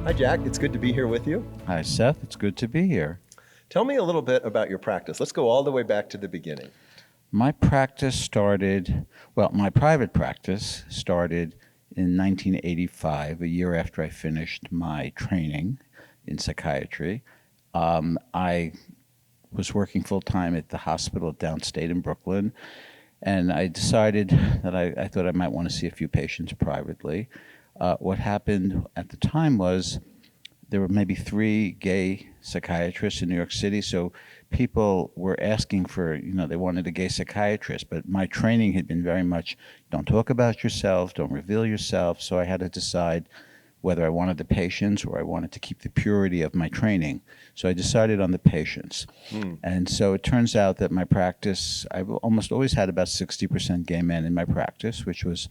Hi, Jack. It's good to be here with you. Hi, Seth. It's good to be here. Tell me a little bit about your practice. Let's go all the way back to the beginning. My practice started, my private practice started in 1985, a year after I finished my training in psychiatry. I was working full time at the hospital downstate in Brooklyn, and I decided that I thought I might want to see a few patients privately. What happened at the time was there were maybe three gay psychiatrists in New York City, so people were asking for, they wanted a gay psychiatrist, but my training had been very much, don't talk about yourself, don't reveal yourself, so I had to decide whether I wanted the patients or I wanted to keep the purity of my training. So I decided on the patients. And so it turns out that my practice, I've almost always had about 60% gay men in my practice, which was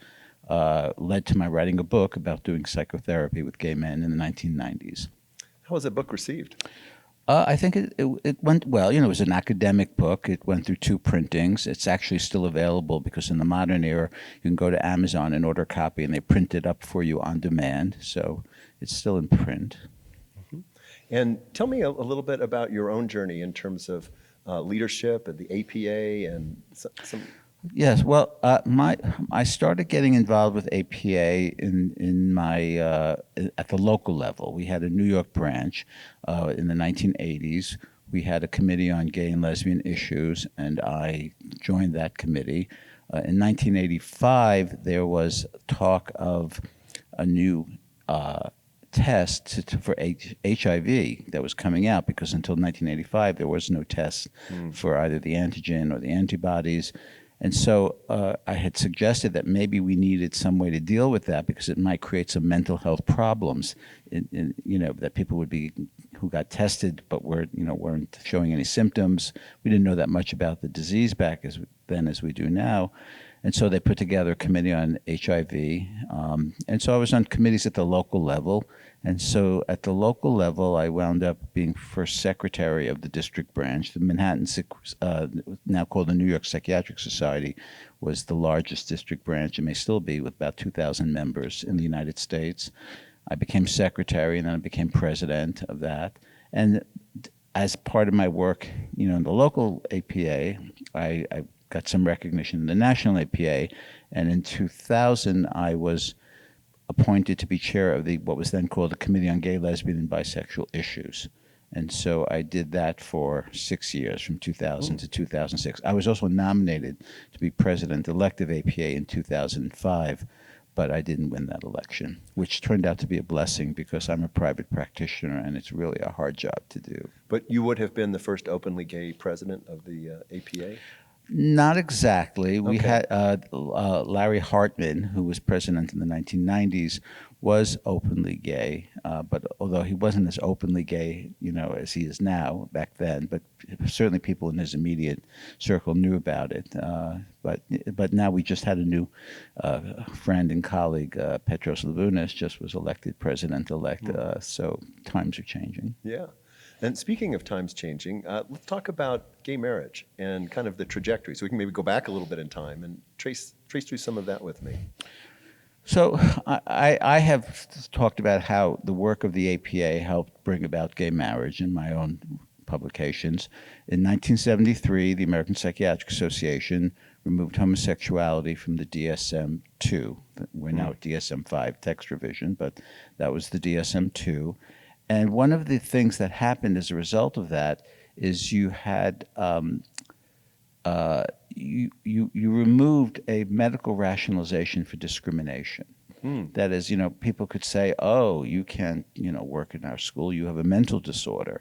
led to my writing a book about doing psychotherapy with gay men in the 1990s. How was the book received? I think it went well. It was an academic book. It went through two printings. It's actually still available because in the modern era, you can go to Amazon and order a copy, and they print it up for you on demand. So it's still in print. And tell me a little bit about your own journey in terms of leadership at the APA and some. Yes, well, I started getting involved with APA in my at the local level. We had a New York branch in the 1980s. We had a committee on gay and lesbian issues, and I joined that committee. In 1985, there was talk of a new test for HIV that was coming out because until 1985 there was no test for either the antigen or the antibodies. And so I had suggested that maybe we needed some way to deal with that because it might create some mental health problems, that people would be who got tested but weren't showing any symptoms. We didn't know that much about the disease back then as we do now. And so they put together a committee on HIV. And so I was on committees at the local level. And so at the local level, I wound up being first secretary of the district branch. The Manhattan, now called the New York Psychiatric Society, was the largest district branch. It may still be, with about 2,000 members in the United States. I became secretary, and then I became president of that. And as part of my work, in the local APA, I got some recognition in the national APA. And in 2000, I was appointed to be chair of what was then called the Committee on Gay, Lesbian, and Bisexual Issues. And so I did that for 6 years, from 2000 to 2006. I was also nominated to be president-elect of APA in 2005, but I didn't win that election, which turned out to be a blessing because I'm a private practitioner and it's really a hard job to do. But you would have been the first openly gay president of the APA? Not exactly. We Okay. had Larry Hartman, who was president in the 1990s, was openly gay, but although he wasn't as openly gay, as he is now back then, but certainly people in his immediate circle knew about it. But now we just had a new friend and colleague, Petros Lavunas, just was elected president-elect, so times are changing. Yeah. And speaking of times changing, let's talk about gay marriage and kind of the trajectory. So we can maybe go back a little bit in time and trace through some of that with me. So I have talked about how the work of the APA helped bring about gay marriage in my own publications. In 1973, the American Psychiatric Association removed homosexuality from the DSM-2. We're now at DSM-5 text revision, but that was the DSM-2. And one of the things that happened as a result of that is you had you removed a medical rationalization for discrimination. That is, people could say, "Oh, you can't, work in our school. You have a mental disorder."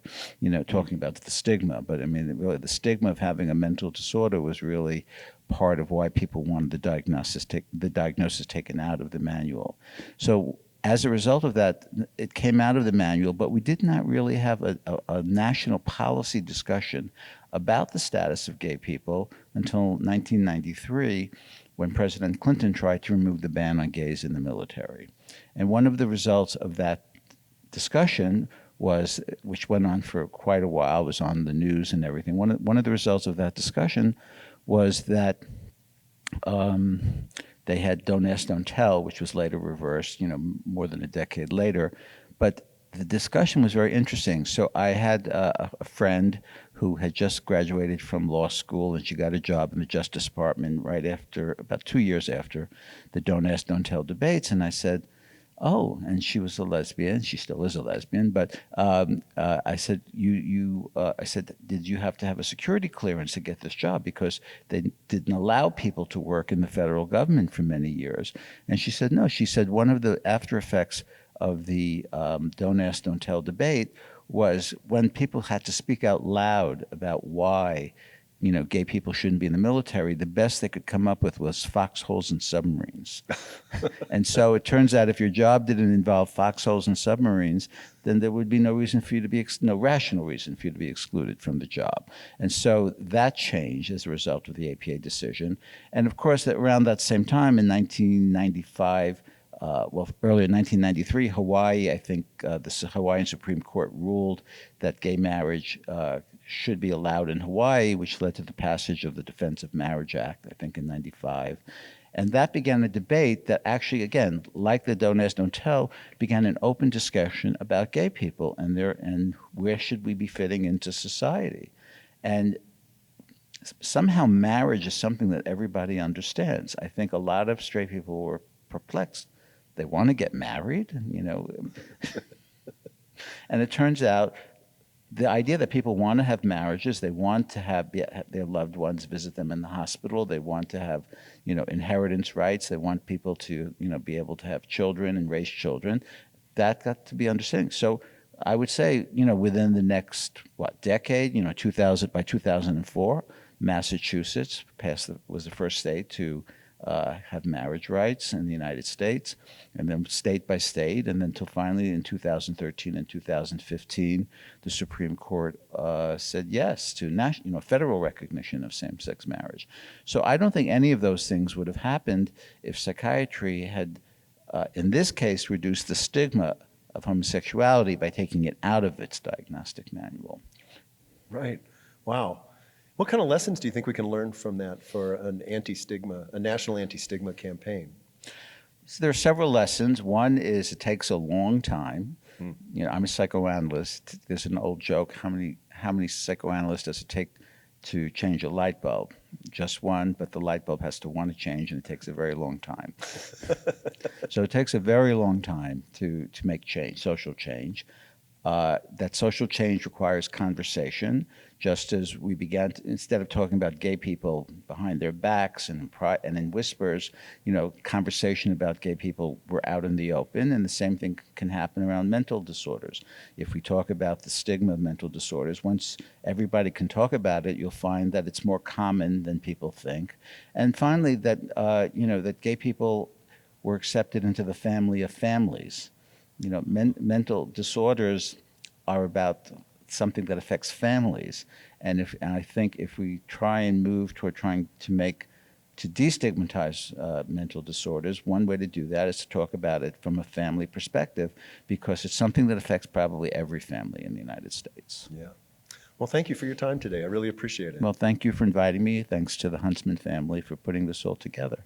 Talking about the stigma, but I mean, really, the stigma of having a mental disorder was really part of why people wanted the diagnosis taken out of the manual. So as a result of that, it came out of the manual, but we did not really have a national policy discussion about the status of gay people until 1993, when President Clinton tried to remove the ban on gays in the military. And one of the results of that discussion was, which went on for quite a while, was on the news and everything. One of the results of that discussion was that they had Don't Ask, Don't Tell, which was later reversed, more than a decade later. But the discussion was very interesting. So I had a friend who had just graduated from law school, and she got a job in the Justice Department right after, about 2 years after the Don't Ask, Don't Tell debates. And I said, "Oh," and she was a lesbian. She still is a lesbian. But I said, I said, "Did you have to have a security clearance to get this job? Because they didn't allow people to work in the federal government for many years." And she said, "No." She said one of the after effects of the Don't Ask, Don't Tell debate was when people had to speak out loud about why, gay people shouldn't be in the military, the best they could come up with was foxholes and submarines. And so it turns out if your job didn't involve foxholes and submarines, then there would be no reason for you to be, no rational reason for you to be excluded from the job. And so that changed as a result of the APA decision. And of course, around that same time in 1995, earlier in 1993, Hawaii, I think the Hawaiian Supreme Court ruled that gay marriage should be allowed in Hawaii, which led to the passage of the Defense of Marriage Act, I think in 95. And that began a debate that actually, again, like the Don't Ask, Don't Tell, began an open discussion about gay people and where should we be fitting into society. And somehow marriage is something that everybody understands. I think a lot of straight people were perplexed. They want to get married, and it turns out the idea that people want to have marriages, they want to have their loved ones visit them in the hospital, they want to have, inheritance rights, they want people to, be able to have children and raise children. That got to be understanding. So I would say, within the next, decade, 2000, by 2004, Massachusetts was the first state to have marriage rights in the United States, and then state by state, and then until finally in 2013 and 2015, the Supreme Court said yes to federal recognition of same-sex marriage. So I don't think any of those things would have happened if psychiatry had, in this case, reduced the stigma of homosexuality by taking it out of its diagnostic manual. Right. Wow. What kind of lessons do you think we can learn from that for a national anti-stigma campaign? So there are several lessons. One is it takes a long time. I'm a psychoanalyst. There's an old joke: how many psychoanalysts does it take to change a light bulb? Just one, but the light bulb has to want to change, and it takes a very long time. So it takes a very long time to make change, social change. That social change requires conversation, just as we began instead of talking about gay people behind their backs and in whispers, conversation about gay people were out in the open, and the same thing can happen around mental disorders. If we talk about the stigma of mental disorders, once everybody can talk about it, you'll find that it's more common than people think. And finally, that that gay people were accepted into the family of families. Mental disorders are about something that affects families, and I think if we try and move toward trying to destigmatize mental disorders, one way to do that is to talk about it from a family perspective, because it's something that affects probably every family in the United States. Yeah. Well, thank you for your time today. I really appreciate it. Well, thank you for inviting me. Thanks to the Huntsman family for putting this all together.